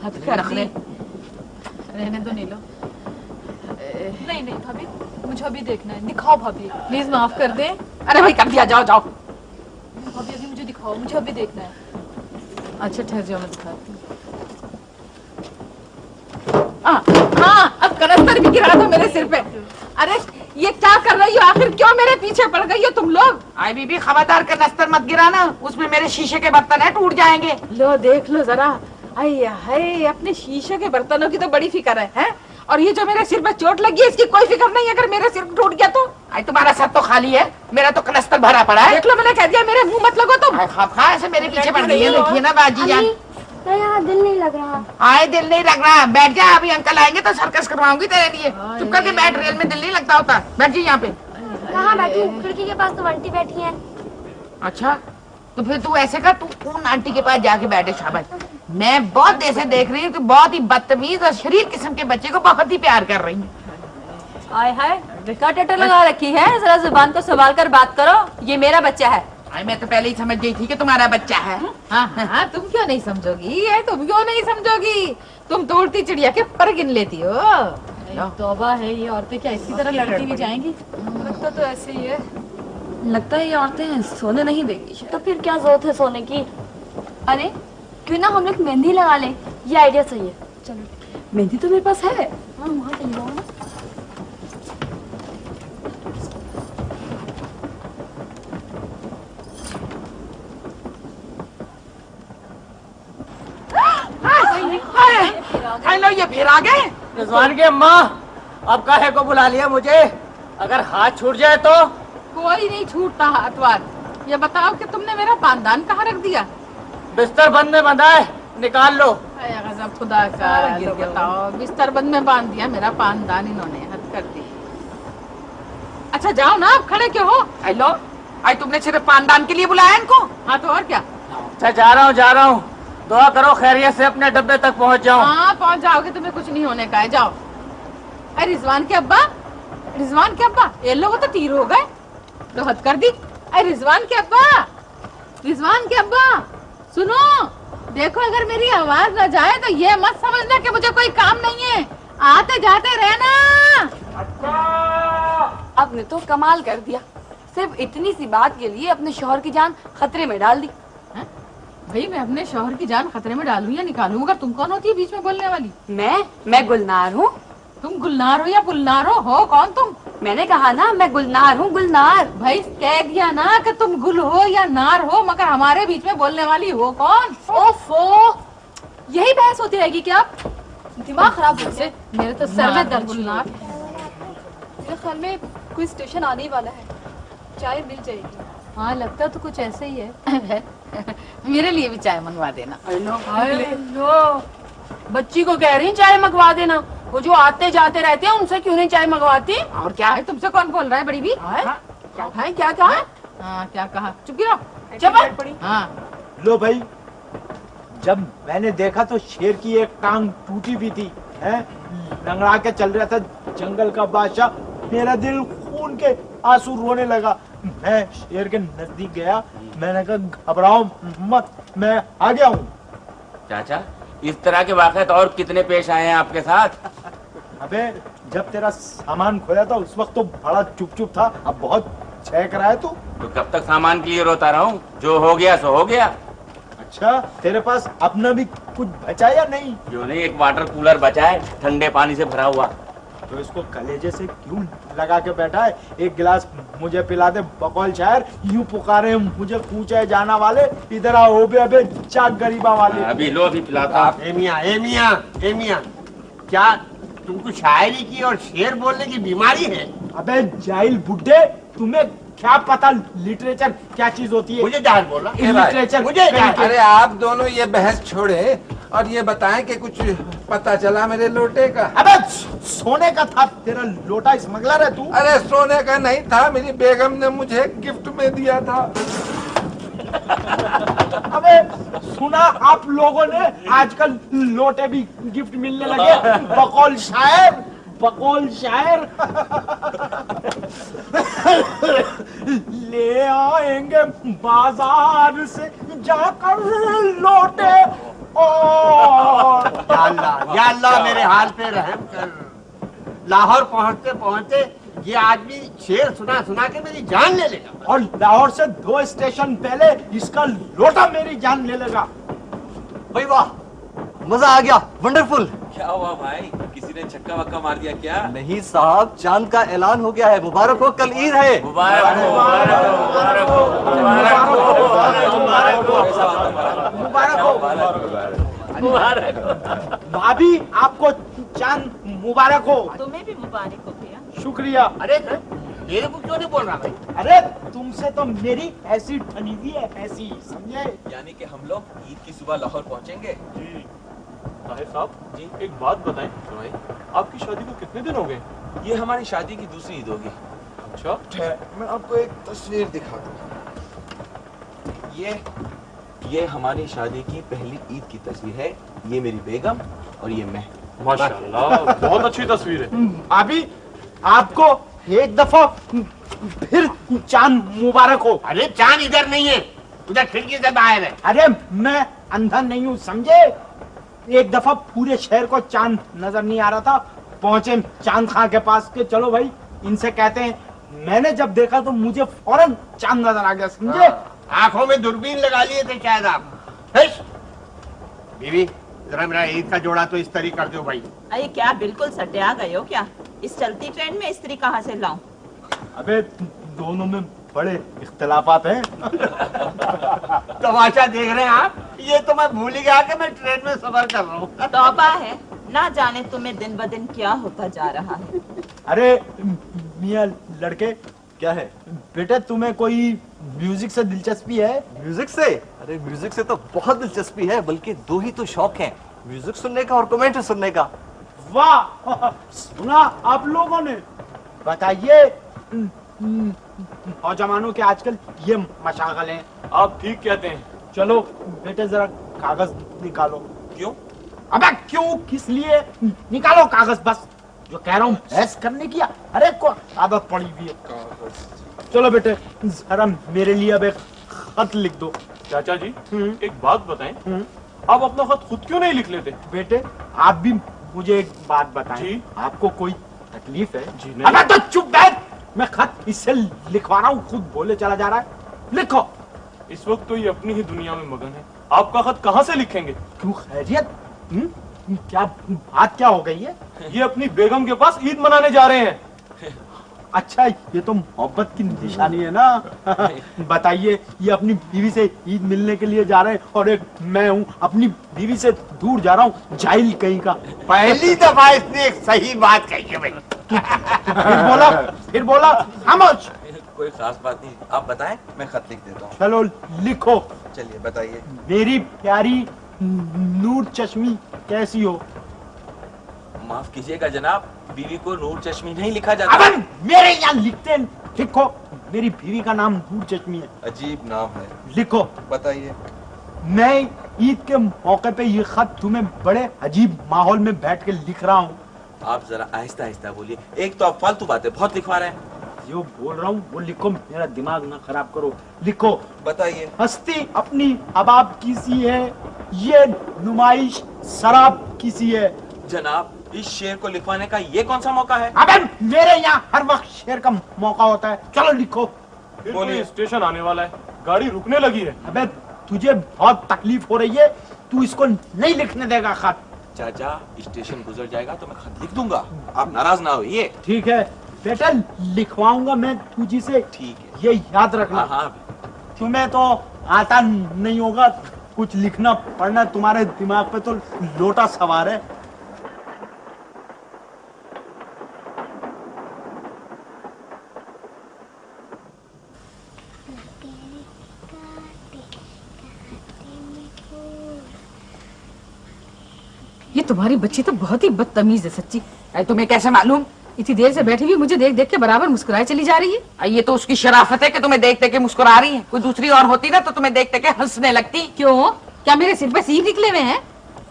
हद कर दी। रहने दो नीलो। नहीं नहीं भाभी, मुझे अभी देखना है। दिखाओ भाभी, प्लीज माफ कर दे। अरे भाई कर दिया, जाओ जाओ। भाभी अभी मुझे दिखाओ, मुझे अभी देखना है। अच्छा ठहर जाओ, मैं दिखाती हूँ। हाँ, अब कनस्तर भी गिरा दो मेरे सिर पे। अरे ये क्या कर रही हो आखिर, क्यों मेरे पीछे पड़ गई हो तुम लोग? आई बीबी खबरदार कनस्तर मत गिराना, उसमें मेरे शीशे के बर्तन है, टूट जाएंगे। लो देख लो जरा, हाय अपने शीशे के बर्तनों की तो बड़ी फिक्र है? और ये जो मेरे सिर पे चोट लगी है इसकी कोई फिक्र नहीं, अगर मेरे सिर टूट गया तो? आई तुम्हारा सर तो खाली है, मेरा तो कनस्तर भरा पड़ा है। देख लो, मैंने कह दिया, मेरे मुंह मत लगो तुम। खा ऐसे मेरे पीछे पड़ गई है, देखिए ना बाजी जान। यहाँ दिल नहीं लग रहा। आए दिल नहीं लग रहा, बैठ जा, अभी अंकल आएंगे तो सर्कस करवाऊंगी तेरे लिए। चुप करके बैठ, रेल में दिल नहीं लगता होता। बैठ जी यहाँ पे। कहाँ बैठूं? खिड़की के पास तो आंटी बैठी है। अच्छा तो फिर तू ऐसे कर, तू उन आंटी के पास जाके बैठे। शाबाश। मैं बहुत देर से देख रही हूँ कि बहुत ही बदतमीज और शरीर किस्म के बच्चे को बहुत ही प्यार कर रही है। हाय हाय, रिका टेटर लगा रखी है, जरा जुबान को संभाल कर बात करो। ये मेरा बच्चा है, मैं तो पहले ही समझ गई थी कि तुम्हारा बच्चा है। हाँ, तुम क्यों नहीं समझोगी? तुम क्यों नहीं समझोगी? तुम तो उड़ती चिड़िया के पर गिन लेती हो। तौबा है, ये औरतें क्या इसी तरह लड़ती भी जाएंगी? लगता तो ऐसे ही है। लगता है ये औरतें सोने नहीं देगी। तो फिर क्या जरूरत है सोने की? अरे क्यों ना हम लोग मेहंदी लगा लें, ये आइडिया सही है। चलो, मेहंदी तो मेरे पास है। हाँ, वहाँ चली जाओ ना। लो, ये फिर आ गए। रिजवान की अम्मा, अब काहे को बुला लिया मुझे? अगर हाथ छूट जाए तो? कोई नहीं छूटता हाथ वाथ। ये बताओ कि तुमने मेरा पानदान कहाँ रख दिया? बिस्तर बंद में बंधा है, निकाल लो। गजब खुदा का। तो बताओ, बिस्तर बंद में बांध दिया मेरा पानदान इन्होंने, हद कर दी। अच्छा जाओ ना, आप खड़े क्यों हो? हेलो, आज तुमने सिर्फ पानदान के लिए बुलाया इनको? हाँ तो और क्या। अच्छा जा रहा हूँ। दुआ करो खैरियत से अपने डब्बे तक पहुँच जाऊँ। हाँ पहुँच जाओगे, तुम्हें कुछ नहीं होने का है, जाओ। अरे रिजवान के अब्बा, ये लोग तो तीर हो गए, तो हद कर दी। अरे रिजवान के अब्बा, सुनो, देखो अगर मेरी आवाज न जाए तो ये मत समझना कि मुझे कोई काम नहीं है, आते जाते रहना। आपने तो कमाल कर दिया, सिर्फ इतनी सी बात के लिए अपने शौहर की जान खतरे में डाल दी। भाई मैं अपने शौहर की जान खतरे में डालूं या निकालूं? मगर तुम कौन होती है बीच में बोलने वाली? मैं गुलनार हूँ। तुम गुलनार हो या पुलनार हो कौन तुम? मैंने कहा ना मैं गुलनार हूँ, गुलनार। भाई कह दिया ना कि तुम गुल हो या नार हो, मगर हमारे बीच में बोलने वाली हो कौन? ओफो, यही बहस होती रहेगी क्या? दिमाग खराब हो गया। मेरे तो सर में दर्द। गुलनार, मेरे ख्याल में कोई स्टेशन आने ही वाला है, चाय मिल जाएगी। हाँ लगता तो कुछ ऐसे ही है। मेरे लिए भी चाय मंगवा देना। हेलो, बच्ची को कह रही चाय मंगवा देना, वो जो आते जाते रहते हैं उनसे क्यों नहीं चाय मंगवाती? और क्या है, तुमसे कौन बोल रहा है बड़ी भी? क्या कहा? हाँ क्या कहा? चुप रहो। चुप। हाँ लो भाई, जब मैंने देखा तो शेर की एक टांग टूटी भी थी, लंगड़ा के चल रहा था जंगल का बादशाह। मेरा दिल खून के आंसू रोने लगा। मैं शेर के नजदीक गया, मैंने कहा घबराओ मत, मैं आ गया हूँ। चाचा, इस तरह के वाक़यात और कितने पेश आए हैं आपके साथ? अबे जब तेरा सामान खोया था उस वक्त तो बड़ा चुप था, अब बहुत छेक रहा है तू। तो कब तक सामान के लिए रोता रहा हूँ? जो हो गया सो हो गया। अच्छा, तेरे पास अपना भी कुछ बचा या नहीं? जो नहीं, एक वाटर कूलर बचा है, ठंडे पानी से भरा हुआ। तो इसको कलेजे से क्यों लगा के बैठा है? एक गिलास मुझे पिला दे बकौल शायर, यूं पुकारे मुझे पूछे जाना वाले, इधर आओ बे अबे चाक गरीबा वाले। अभी लो, अभी पिलाता। ए मियां, क्या तुमको शायरी की और शेर बोलने की बीमारी है? अबे जाहिल बुड्ढे, तुम्हें क्या पता लिटरेचर क्या चीज होती है? मुझे जाहिल बोला लिटरेचर मुझे। अरे आप दोनों ये बहस छोड़े और ये बताएं कि कुछ पता चला मेरे लोटे का? अबे सोने का था तेरा लोटा, स्मगलर है तू। अरे सोने का नहीं था, मेरी बेगम ने मुझे गिफ्ट में दिया था। अबे सुना आप लोगों ने आजकल लोटे भी गिफ्ट मिलने लगे? बकौल शायर ले आएंगे बाजार से जाकर लोटे। या अल्लाह मेरे हाल पे रहम कर। लाहौर पहुंचते पहुंचते ये आदमी शेर सुना के मेरी जान ले लेगा, और लाहौर से 2 स्टेशन पहले इसका लोटा मेरी जान ले लेगा। भाई वाह, मजा आ गया, वंडरफुल। क्या हुआ भाई, किसी ने छक्का वक्का मार दिया क्या? नहीं साहब, चांद का ऐलान हो गया है। मुबारक हो, कल ईद है। मुबारक हो, मुबारक हो, मुबारक हो, मुबारक हो, मुबारक हो, मुबारक हो। भाभी आपको चांद मुबारक हो। तुम्हें भी मुबारक हो भैया। शुक्रिया। अरे मेरे को क्यों नहीं बोल रहा भाई? अरे तुमसे तो मेरी ऐसी ठनी हुई है, ऐसी, समझे? यानी कि हम लोग ईद की सुबह लाहौर पहुंचेंगे। ताहिर साहब जी, एक बात बताएं, आपकी शादी को कितने दिन हो गए? ये हमारी शादी की दूसरी ईद होगी। अच्छा, मैं आपको एक तस्वीर दिखा दूं। ये हमारी शादी की पहली ईद की तस्वीर है। ये मेरी बेगम और ये मैं। माशाल्लाह, बहुत अच्छी तस्वीर है। अभी आपको एक दफा फिर चांद मुबारक हो। अरे चांद इधर नहीं है, उधर खिड़की से बाहर है। अरे मैं अंधा नहीं हूँ समझे। एक दफा पूरे शहर को चांद नजर नहीं आ रहा था, पहुंचे चांद खां के पास के चलो भाई इनसे कहते हैं, मैंने जब देखा तो मुझे फौरन चांद नजर आ गया समझे। आंखों में दूरबीन लगा लिए थे शायद आप। बीवी जरा मेरा ईद का जोड़ा तो इस्त्री कर दो भाई। अरे क्या बिल्कुल सटे आ गए हो क्या? इस चलती ट्रेन में इस्त्री कहाँ से लाऊं? अबे दोनों में बड़े इख्तिलाफात हैं। तमाशा देख रहे हैं आप? ये तो मैं भूल ही गया कि मैं ट्रेन में सफर कर रहा हूँ। तौबा है, ना जाने तुम्हें दिन ब दिन क्या होता जा रहा है। अरे मियाँ लड़के क्या है बेटे, तुम्हें कोई म्यूजिक से दिलचस्पी है? म्यूजिक से? अरे म्यूजिक से तो बहुत दिलचस्पी है, बल्कि दो ही तो शौक हैं, म्यूजिक सुनने का और कमेंट्री सुनने का। वाह, सुना आप लोगों ने? बताइए नौजवानों के आजकल ये मशागल हैं। आप ठीक कहते हैं। चलो बेटे जरा कागज निकालो। क्यों? अबे क्यों किस लिए? निकालो कागज, बस जो कह रहा हूँ बहस करने की अरे को आदत पड़ी हुई है। चलो बेटे जरा मेरे लिए अब एक खत लिख दो। चाचा जी एक बात बताएं, आप अपना खत खुद क्यों नहीं लिख लेते? बेटे आप भी मुझे एक बात बताएं, जी? आपको कोई तकलीफ है? जी नहीं। अबे तो चुप बैठ, मैं खत इससे लिखवा रहा हूँ, खुद बोले चला जा रहा है। लिखो। इस वक्त तो ये अपनी ही दुनिया में मगन है, आपका खत कहाँ से लिखेंगे? क्यों खैरियत? क्या बात क्या हो गई है? ये अपनी बेगम के पास ईद मनाने जा रहे हैं। अच्छा ये तो मोहब्बत की निशानी है ना। बताइए, ये अपनी बीवी से ईद मिलने के लिए जा रहे हैं और एक मैं हूँ अपनी बीवी से दूर जा रहा हूँ, जाहिल कहीं का। पहली दफा इसने एक सही बात कही है भाई। फिर बोला खामोश। कोई खास बात नहीं, आप बताएं मैं खत लिख देता हूँ। चलो लिखो। चलिए बताइए। मेरी प्यारी नूर चश्मी कैसी हो? माफ कीजिएगा जनाब, बीवी को नूर चश्मी नहीं लिखा जाता। अबे मेरे यहाँ लिखते हैं, लिखो। मेरी बीवी का नाम नूर चश्मी है। अजीब नाम है। लिखो। बताइए। मैं ईद के मौके पे ये खत तुम्हें बड़े अजीब माहौल में बैठ के लिख रहा हूँ। आप जरा आहिस्ता आहिस्ता बोलिए, एक तो आप फालतू बातें बहुत लिखवा रहे हैं। जो बोल रहा हूँ वो लिखो, मेरा दिमाग ना खराब करो। लिखो। बताइए। हस्ती अपनी अबाब किसी है, ये नुमाइश शराब किसी है। जनाब इस शेर को लिखवाने का ये कौन सा मौका है? अबे मेरे यहाँ हर वक्त शेर का मौका होता है। चलो लिखो। बोलिए। स्टेशन आने वाला है, गाड़ी रुकने लगी है। अबे तुझे बहुत तकलीफ हो रही है, तू इसको नहीं लिखने देगा खत। चाचा स्टेशन गुजर जाएगा तो मैं खत लिख दूंगा, आप नाराज ना होइए। ठीक है बेटा, लिखवाऊंगा मैं तुझी से। ठीक है, ये याद रखना। हाँ। तुम्हें तो आता नहीं होगा कुछ लिखना पढ़ना, तुम्हारे दिमाग पे तो लोटा सवार है। ये तुम्हारी बच्ची तो बहुत ही बदतमीज है सच्ची। तुम्हें कैसे मालूम? इतनी देर से बैठी हुई मुझे देख देख के बराबर मुस्कुराए चली जा रही है। ये तो उसकी शराफत है कि तुम्हें देख देख के मुस्कुरा रही है। कोई दूसरी और होती ना तो तुम्हें देख देख के हंसने लगती। क्यों? क्या मेरे सिर पे सींग निकले हुए हैं?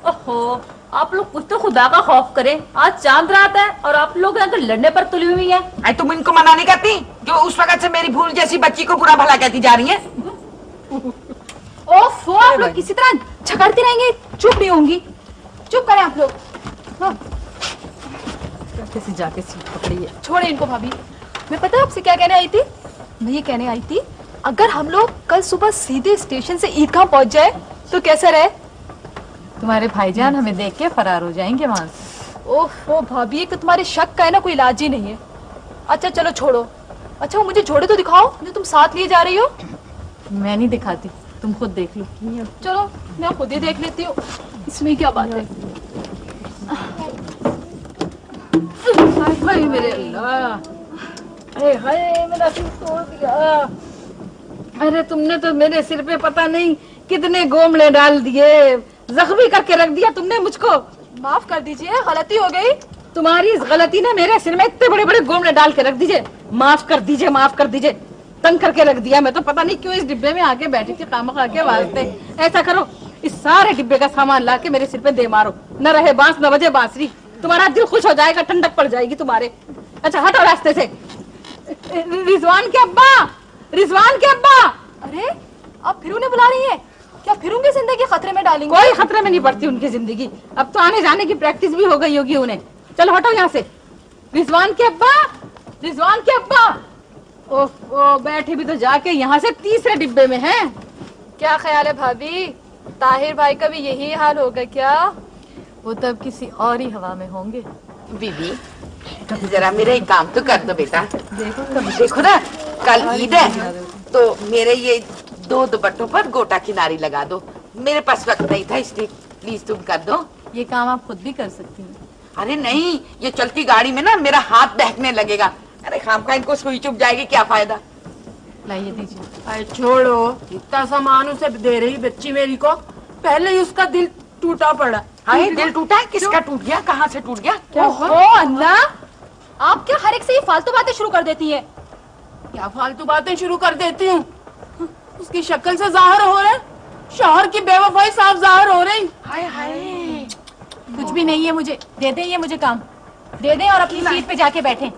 ओहो, आप लोग कुछ तो खुदा का खौफ करें। आज चांद रात है और आप लोग यहाँ तो लड़ने पर तुली हुई है। तुम इनको मना नहीं करती जो उस वक्त से मेरी भूल जैसी बच्ची को बुरा भला कहती जा रही है? ओफो, आप लोग किसी तरह झगड़ते रहेंगे, चुप नहीं होंगी। चुप करें आप लोग। हाँ। कैसे जाके सीट पकड़ी है। छोड़े इनको भाभी। मैं पता है आपसे क्या कहने आई थी? मैं ये कहने आई थी, अगर हम लोग कल सुबह सीधे स्टेशन से ईदगाह पहुंच जाए तो कैसा रहे? तुम्हारे भाईजान हमें देख के फरार हो जाएंगे वहां से। ओफो भाभी, कि तुम्हारे शक का है ना कोई इलाज ही नहीं है। अच्छा चलो छोड़ो। अच्छा वो मुझे जोड़े तो दिखाओ जो तुम साथ लिए जा रही हो। मैं नहीं दिखाती, तुम खुद देख लो। चलो मैं खुद ही देख लेती हूँ, इसमें क्या बात है। हाय मेरे अल्लाह, अरे हाय मेरा सिर तोड़ दिया। अरे तुमने तो मेरे सिर पे पता नहीं कितने गोमले डाल दिए, जख्मी करके रख दिया तुमने मुझको। माफ कर दीजिए, गलती हो गई। तुम्हारी इस गलती ने मेरे सिर में इतने बड़े बड़े गोमले डाल के रख दीजिए। माफ कर दीजिए, माफ कर दीजिए। तंग करके रख दिया। मैं तो पता नहीं क्यों इस डिब्बे में आके बैठी थी खामखा के वास्ते। ऐसा करो, इस सारे डिब्बे का सामान ला के मेरे सिर पे दे मारो। न रहे बांस न बजे बांसुरी, तुम्हारा दिल खुश हो जाएगा, ठंडक पड़ जाएगी तुम्हारे। अच्छा हटो रास्ते से। रिजवान के अब्बा, रिजवान के अब्बा। अरे आप फिर उन्हें बुला रही हैं? क्या फिर उनकी जिंदगी खतरे में डालेंगे? कोई खतरे में नहीं पड़ती उनकी जिंदगी। अब तो आने जाने की प्रैक्टिस भी हो गई होगी उन्हें। चलो हटो यहाँ से। रिजवान के अब्बा, रिजवान के अब्बा। ओ बैठे भी तो जाके यहाँ से तीसरे डिब्बे में हैं। क्या ख्याल है भाभी, ताहिर भाई का भी यही हाल होगा क्या? वो तब किसी और ही हवा में होंगे। बीबी जरा मेरा एक काम तो कर दो बेटा। देखो ना, कल ईद है तो मेरे ये 2 दुपट्टों पर गोटा किनारी लगा दो। मेरे पास वक्त नहीं था इसलिए प्लीज तुम कर दो। ये काम आप खुद भी कर सकती हैं। अरे नहीं, ये चलती गाड़ी में ना मेरा हाथ बहकने लगेगा। अरे खामखा इनको सुई चुप जाएगी, क्या फायदा। लाइए दीजिए। अरे छोड़ो, इतना सामान उसे दे रही बच्ची मेरी को, पहले ही उसका दिल टूटा पड़ा। हाँ दिल टूटा है? किसका टूट गया, कहाँ से टूट गया? ओहो अल्लाह, आप क्या हर एक से ये फालतू बातें शुरू कर देती हैं? क्या फालतू बातें शुरू कर देती हूँ? उसकी शक्ल से जाहिर हो रहा है, शौहर की बेवफाई साफ जाहिर हो रही। हाय हाय, कुछ भी नहीं है मुझे, दे दें ये मुझे काम, दे दें और अपनी सीट पे जाके बैठें।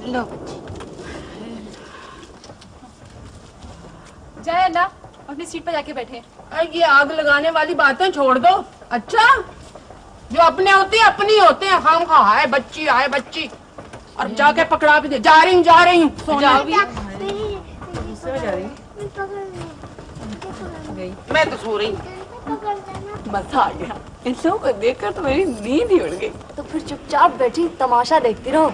लो जय अल्लाह, अपनी सीट पे जाके बैठे। ये आग लगाने वाली बातें छोड़ दो। अच्छा, जो अपने होते हैं अपनी होते हैं। हम हाय बच्ची, हाय बच्ची, और जाके पकड़ा भी दे। जा रही हूँ मैं तो सो रही। मजा आ गया, इन लोगों को देखकर तो मेरी नींद ही उड़ गई। तो फिर चुपचाप बैठी तमाशा देखती रहो।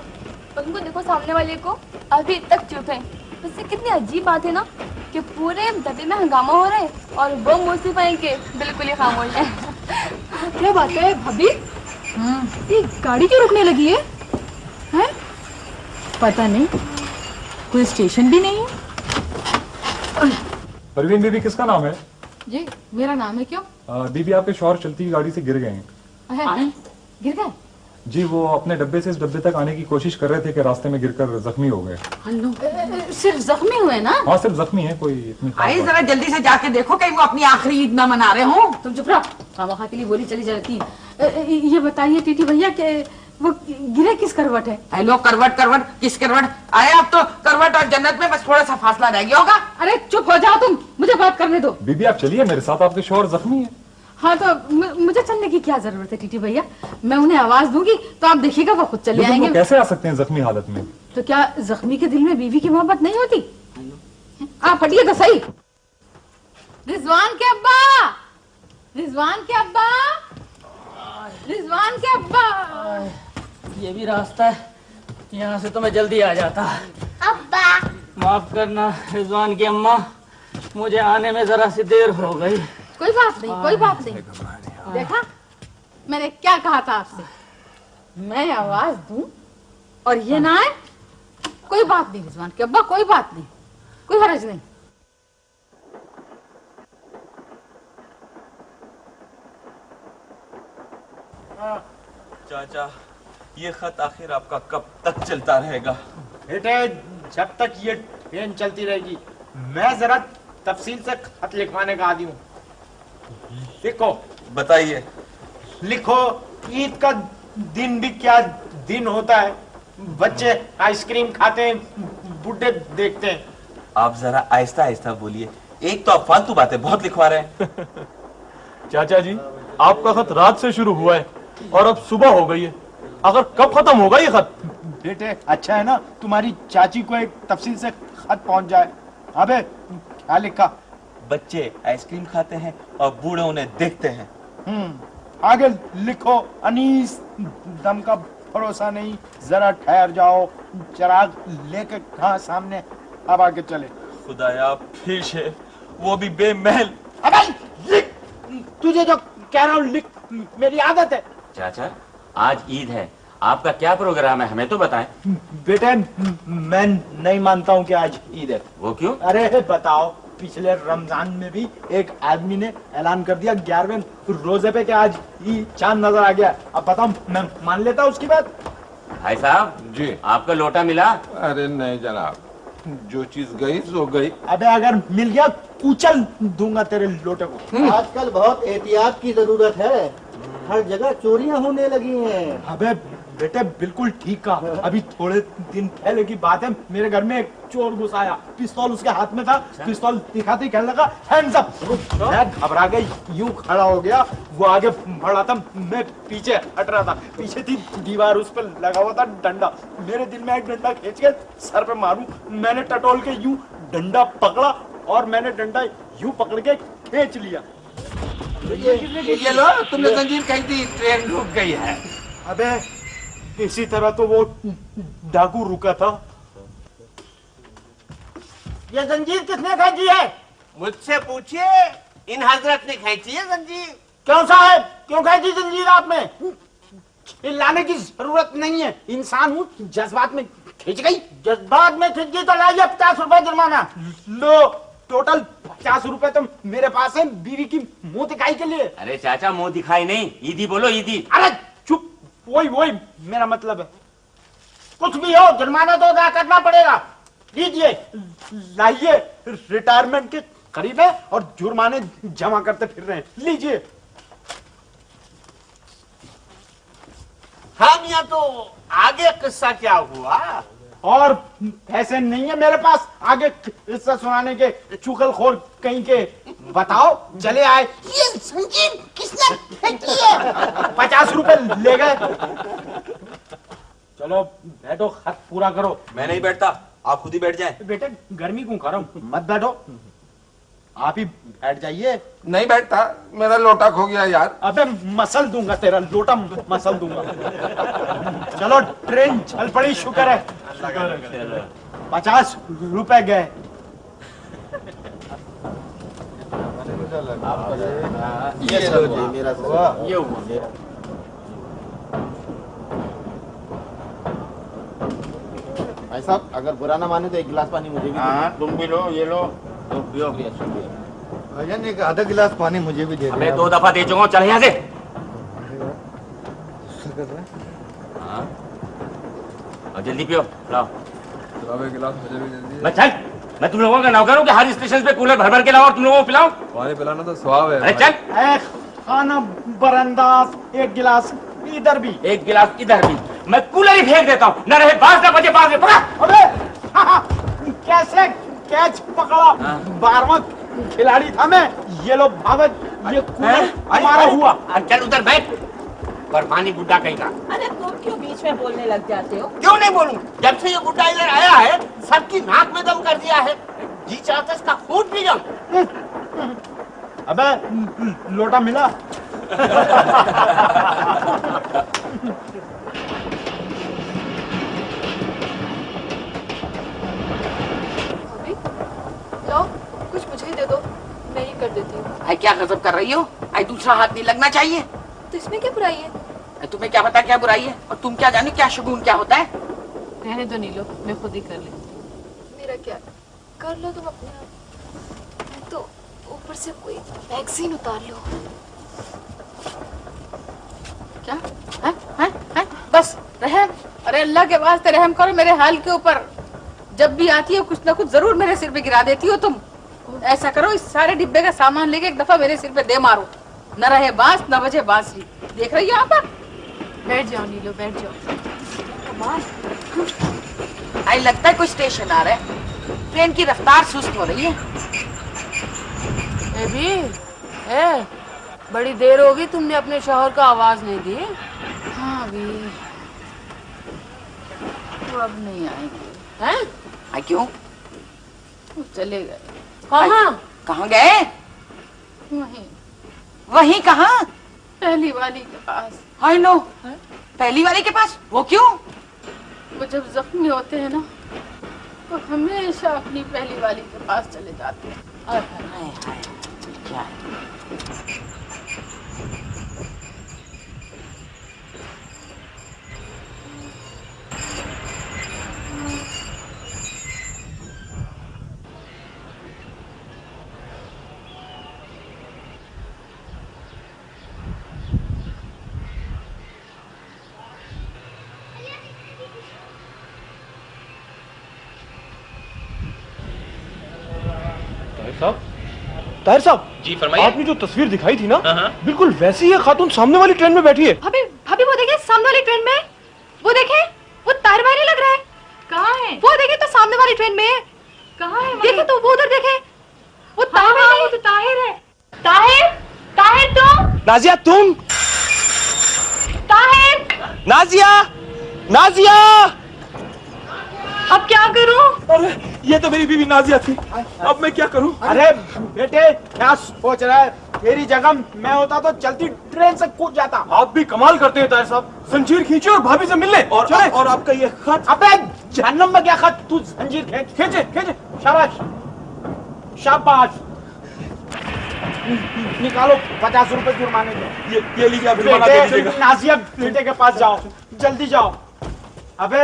उनको देखो, सामने वाले को अभी तक चुप है। उससे कितनी अजीब बात है ना कि पूरे डब्बे में हंगामा हो रहा है और वो मुझसे पाए के बिल्कुल ही खामोश है। क्या बात है भाभी, ये गाड़ी क्यों रुकने लगी है? हैं? पता नहीं, कोई स्टेशन भी नहीं है। परवीन बीबी किसका नाम है? जी मेरा नाम है। क्यों? बीबी आपके शौहर चलती हुई गाड़ी से गिर गए हैं। गिर गए? जी, वो अपने डब्बे से इस डब्बे तक आने की कोशिश कर रहे थे कि रास्ते में गिरकर जख्मी हो गए। सिर्फ जख्मी हुए ना? हाँ सिर्फ जख्मी है, कोई इतनी खास आई बात जरा जल्दी से जाके देखो कहीं वो अपनी आखिरी ईद ना मना रहे हो। तुम चुप रहो, खामखा के लिए बोली चली जाती है। ये बताइए टीटी भैया कि वो गिरे किस करवट है? हेलो, करवट करवट किस करवट आए? अब तो करवट और जन्नत में बस थोड़ा सा फासला रह गया होगा। अरे चुप हो जाओ तुम, मुझे बात करने दो। बीबी आप चलिए मेरे साथ, आपके शौहर जख्मी है। हाँ तो मुझे चलने की क्या जरूरत है टीटी भैया? मैं उन्हें आवाज दूंगी तो आप देखिएगा वो खुद चले आएंगे। वो कैसे आ सकते हैं जख्मी हालत में? तो क्या जख्मी के दिल में बीवी की मोहब्बत नहीं होती? आप हटिए तो सही। रिजवान के अब्बा, रिजवान के अब्बा, रिजवान के अब्बा। ये भी रास्ता है, यहाँ से तो मैं जल्दी आ जाता। अब्बा माफ करना रिजवान की अम्मा, मुझे आने में जरा सी देर हो गई। कोई बात नहीं, कोई बात नहीं। देखा मैंने क्या कहा था आपसे, मैं आवाज दूं और ये ना आए, कोई बात नहीं रिजवान के अब्बा, कोई बात नहीं, कोई हर्ज नहीं। चाचा, ये खत आखिर आपका कब तक चलता रहेगा? बेटे, जब तक ये ट्रेन चलती रहेगी। मैं जरा तफसील से खत लिखवाने का आदी हूँ। लिखो। बताइए। लिखो, ईद का दिन भी क्या दिन होता है। बच्चे आइसक्रीम खाते हैं, बुड्ढे देखते हैं। आप जरा आहिस्ता आहिस्ता बोलिए, एक तो आप फालतू बातें बहुत लिखवा रहे हैं। चाचा जी, आपका खत रात से शुरू हुआ है और अब सुबह हो गई है, अगर कब खत्म होगा ये खत? बेटे अच्छा है ना तुम्हारी चाची को एक तफसील से खत पहुंच जाए। अबे क्या लिखा? बच्चे आइसक्रीम खाते हैं और बूढ़े उन्हें देखते हैं। आगे लिखो, अनीस दम का भरोसा नहीं, जरा ठहर जाओ, चिराग लेके कहाँ सामने, अब आगे चले। खुदाया फिर से वो भी बेमहल। अबे लिख, तुझे जो कह रहा हूँ लिख, मेरी आदत है। चाचा आज ईद है, आपका क्या प्रोग्राम है हमें तो बताएं। बेटे मैं नहीं मानता हूँ कि आज ईद है। वो क्यों? अरे बताओ, पिछले रमजान में भी एक आदमी ने ऐलान कर दिया 11वें रोजे पे कि आज ये चांद नजर आ गया। अब बताओ मैं मान लेता उसकी बात? भाई साहब जी, आपका लोटा मिला? अरे नहीं जनाब, जो चीज गई सो गई। अबे अगर मिल गया कुचल दूंगा तेरे लोटे को। आजकल बहुत एहतियात की जरूरत है, हर जगह चोरियां होने लगी हैं। अबे बेटे बिल्कुल ठीक कहा। अभी थोड़े दिन पहले की बात है, मेरे घर में एक चोर घुस आया, पिस्तौल उसके हाथ में था, पिस्तौल दिखाते ही कहने लगा हैंड्स अप। मैं घबरा गई, यूं खड़ा हो गया, वो आगे बढ़ा था, मैं पीछे हट रहा था, पीछे थी दीवार, उस पर लगा हुआ था डंडा। मेरे दिल में एक डंडा खींच के सर पे मारूं, मैंने टटोल के यूं डंडा पकड़ा और मैंने डंडा यूं पकड़ के खींच लिया। ये लो, तुमने जंजीर कही थी, ट्रेन रुक गई है। अबे इसी तरह तो वो डाकू रुका था। ये जंजीर किसने खींची है? मुझसे पूछिए, इन हजरत ने खींची है जंजीर। क्यों साहब, क्यों खींची जंजीर आपने? चिल्लाने की जरूरत नहीं है, इंसान हूँ, जज्बात में खींच गई। जज्बात में खींच गई तो लाइए 50 रुपए जुर्माना। लो, टोटल 50 रुपए तो मेरे पास है बीवी की मुंह दिखाई के लिए। अरे चाचा मुंह दिखाई नहीं, ईदी बोलो ईदी। अरे चुप, वही मेरा मतलब है। कुछ भी हो, जुर्माना तो अदा करना पड़ेगा। लीजिए, लाइए, रिटायरमेंट के करीब है और जुर्माने जमा करते फिर रहे हैं, लीजिए। हाँ मियां, तो आगे किस्सा क्या हुआ? और पैसे नहीं है मेरे पास आगे किस्सा सुनाने के, चुगलखोर कहीं के। बताओ, चले आए। ये संजीव किसने फेंकी है? 50 रुपए ले गए। चलो बैठो, खत पूरा करो। मैं नहीं बैठता, आप खुद ही बैठ जाएं। बेटे गर्मी क्यों कर रहा हूं, मत बैठो, आप ही बैठ जाइए। नहीं बैठता, मेरा लोटा खो गया यार। अबे मसल दूंगा, तेरा लोटा मसल दूंगा। चलो ट्रेन चल पड़ी, शुक्र है। 50 रुपए गए। ये लो जी, मेरा ये हुआ। भाई साहब, अगर बुरा ना माने तो एक गिलास पानी मुझे भी दे। हाँ, तुम भी लो, ये लो। तो पियो। भैया ने आधा गिलास पानी मुझे भी दे। मैं 2 दफा दे चुका हूँ, चल यहाँ से। हाँ, और जल्दी पियो, लाओ। गिलास मुझे भी जल्दी। मैं चल, मैं तुम लोगों का नौकर हूँ कि हर स्टेशन पे कूलर भर भर के लाओ और तुम लोगों को पिलाओ। पानी पिलाना तो स्वभाव है। अरे चल। खाना बरंदाज, एक गिलास इधर भी, एक गिलास इधर भी। मैं कूलर ही फेंक देता हूँ, न रहे बाज न बजे बाज में पड़ा। अबे कैसे कैच पकड़ा? 12वां खिलाड़ी था मैं। ये लो भागत, ये कूलर हमारा हुआ। चल उधर बैठ, बर्फानी बुड्ढा कहीं का। अरे तुम क्यों बीच में बोलने लग जाते हो? क्यों नहीं बोलूं? जब से ये बुड्ढा इधर आया है, सबकी नाक में दम कर दिया है। जी चाहता इसका खून पी जाऊं। अबे लोटा मिला? लो, कुछ मुझे ही दे दो, मैं ही कर देती हूँ। आई क्या गजब कर रही हो? आई दूसरा हाथ नहीं लगना चाहिए। तो इसमें क्या बुराई है? तुम्हें क्या पता क्या बुराई है, और तुम क्या जानो क्या शगुन क्या होता है? रहने दो नीलो, मैं खुद ही कर लेती। मेरा क्या, कर लो तुम अपने आप। तो ऊपर से कोई मैगजीन उतार लो। क्या है? बस रहम, अरे अल्लाह के वास्ते रहम करो मेरे हाल के ऊपर। जब भी आती हो कुछ ना कुछ जरूर मेरे सिर पे गिरा देती हो तुम। ऐसा करो, इस सारे डिब्बे का सामान लेके एक दफा मेरे सिर पे दे मारो, न रहे बांस न बजे बांसुरी। देख रही हो आप? बैठ जाओ नीलो, बैठ जाओ। कमाल। आई लगता है कोई स्टेशन आ रहा है, ट्रेन की रफ्तार सुस्त हो रही है। बड़ी देर होगी, तुमने अपने शौहर का आवाज नहीं दी। हाँ भी, तो अब नहीं आएंगे। हैं? क्यों? वो चले गए। कहाँ गए? वहीं कहाँ? पहली वाली के पास। I know. पहली वाली के पास? वो क्यों? वो जब जख्मी होते हैं ना, तो हमेशा अपनी पहली वाली के पास चले जाते हैं। क्या ताहिर साहब जी फरमाइए। आपने जो तस्वीर दिखाई थी ना, बिल्कुल वैसी ही खातून सामने वाली ट्रेन में बैठी है। भाभी, भाभी वो देखिए सामने वाली ट्रेन में। वो देखे, वो ताहिर भाई नहीं लग रहा है। कहाँ है? वो देखे तो सामने वाली ट्रेन में है। कहाँ है? देखे तो वो उधर देखे, वो ताहिर हाँ, नहीं। वो तो ताहिर है। ताहिर, ताहिर तुम? नाजिया तुम? ताहिर, नाजिया, नाजिया! अब क्या करूं? अरे ये तो मेरी बीवी नाजिया थी, अब मैं क्या करूं? अरे बेटे क्या सोच रहा है? मेरी जगह मैं होता तो चलती ट्रेन से कूद जाता। आप भी कमाल करते हैं ताहिर साहब, जंजीर खींचे और भाभी से मिलने। और आपका ये खत? अबे जहन्नम में क्या खत? तू जंजीर खींचे खींचे। शाबाश शाबाश। निकालो 50 रुपए जुर्माने के। ये लीजिए, आप जुर्माना दे दीजिएगा। नाजिया बेटे के पास जाओ, जल्दी जाओ। अबे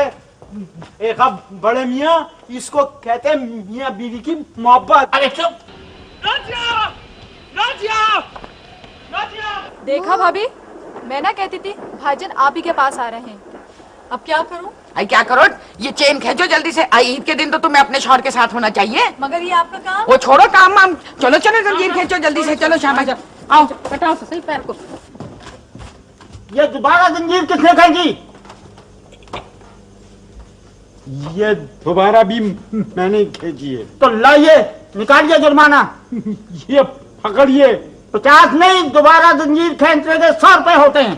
एक अब बड़े मियाँ, इसको कहते हैं मियाँ बीवी की मोहब्बत। अरे चुप। नाजिया, नाजिया, नाजिया! देखा भाभी, मैं ना कहती थी भाईजान आप ही के पास आ रहे हैं। अब क्या करूं? आई क्या करो? ये चेन खींचो जल्दी से। आई ईद के दिन तो तुम्हें अपने शौहर के साथ होना चाहिए। मगर ये आपका काम। वो छोड़ो काम वाम, चलो चलो जंजीर खींचो जल्दी से। चलो शाबाश, आओ कटाओ तो सही पैर को। ये दोबारा जंजीर किसने खींची? ये दोबारा भी मैंने खींची है। तो लाइए, निकालिए जुर्माना। ये पकड़िए, 50 नहीं, दोबारा जंजीर खींचने के 100 रुपए होते हैं।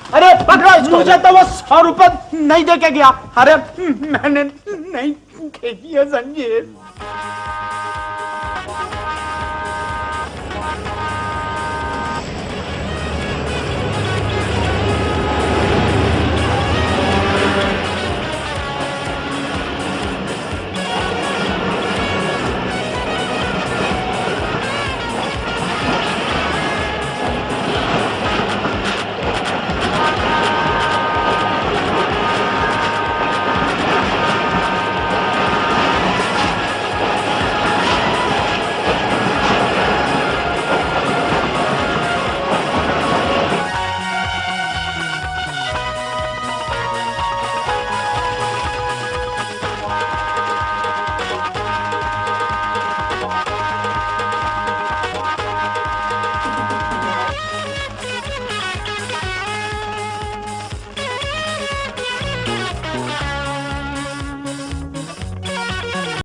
अरे पकड़ो इसको। मुझे तो वो 100 रुपए नहीं दे के गया। अरे मैंने नहीं खींची है जंजीर।